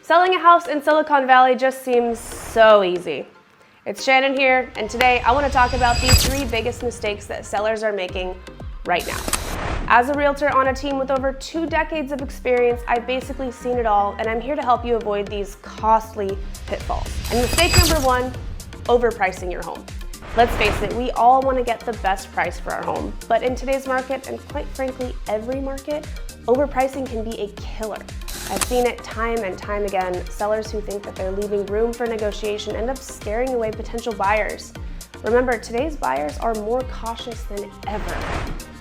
Selling a house in Silicon Valley just seems so easy. It's Shannon here, and today I want to talk about the 3 biggest mistakes that sellers are making right now. As a realtor on a team with over 2 decades of experience, I've basically seen it all, and I'm here to help you avoid these costly pitfalls. And mistake number 1, overpricing your home. Let's face it, we all want to get the best price for our home, but in today's market, and quite frankly, every market, overpricing can be a killer. I've seen it time and time again. Sellers who think that they're leaving room for negotiation end up scaring away potential buyers. Remember, today's buyers are more cautious than ever.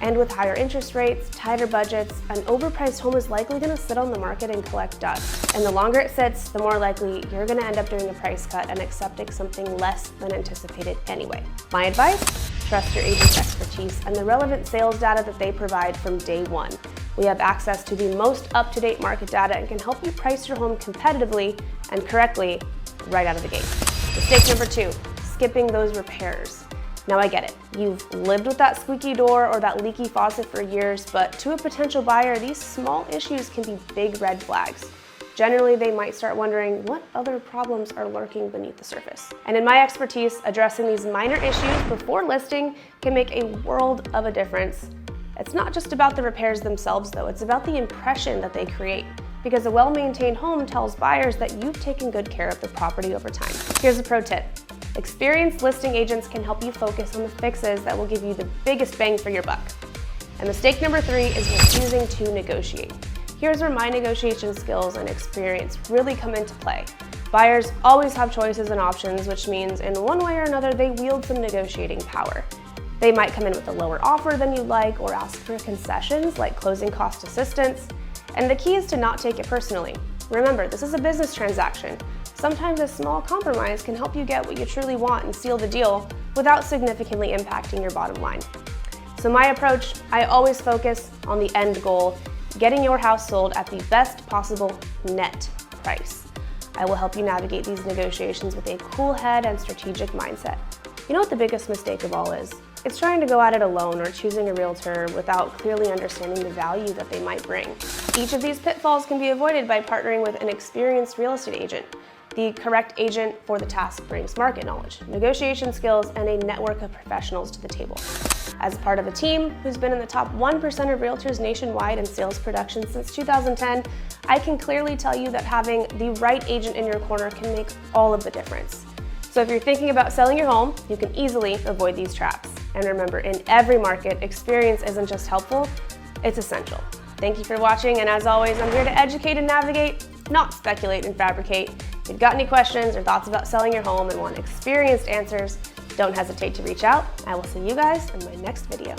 And with higher interest rates, tighter budgets, an overpriced home is likely going to sit on the market and collect dust. And the longer it sits, the more likely you're going to end up doing a price cut and accepting something less than anticipated anyway. My advice? Trust your agent's expertise and the relevant sales data that they provide from day one. We have access to the most up-to-date market data and can help you price your home competitively and correctly right out of the gate. Mistake number 2, skipping those repairs. Now I get it, you've lived with that squeaky door or that leaky faucet for years, but to a potential buyer, these small issues can be big red flags. Generally, they might start wondering what other problems are lurking beneath the surface. And in my expertise, addressing these minor issues before listing can make a world of a difference. It's not just about the repairs themselves though, it's about the impression that they create. Because a well-maintained home tells buyers that you've taken good care of the property over time. Here's a pro tip. Experienced listing agents can help you focus on the fixes that will give you the biggest bang for your buck. And mistake number 3 is refusing to negotiate. Here's where my negotiation skills and experience really come into play. Buyers always have choices and options, which means in one way or another, they wield some negotiating power. They might come in with a lower offer than you like or ask for concessions like closing cost assistance. And the key is to not take it personally. Remember, this is a business transaction. Sometimes a small compromise can help you get what you truly want and seal the deal without significantly impacting your bottom line. So my approach, I always focus on the end goal, getting your house sold at the best possible net price. I will help you navigate these negotiations with a cool head and strategic mindset. You know what the biggest mistake of all is? It's trying to go at it alone or choosing a realtor without clearly understanding the value that they might bring. Each of these pitfalls can be avoided by partnering with an experienced real estate agent. The correct agent for the task brings market knowledge, negotiation skills, and a network of professionals to the table. As part of a team who's been in the top 1% of realtors nationwide in sales production since 2010, I can clearly tell you that having the right agent in your corner can make all of the difference. So if you're thinking about selling your home, you can easily avoid these traps. And remember, in every market, experience isn't just helpful, it's essential. Thank you for watching, and as always, I'm here to educate and navigate, not speculate and fabricate. If you've got any questions or thoughts about selling your home and want experienced answers, don't hesitate to reach out. I will see you guys in my next video.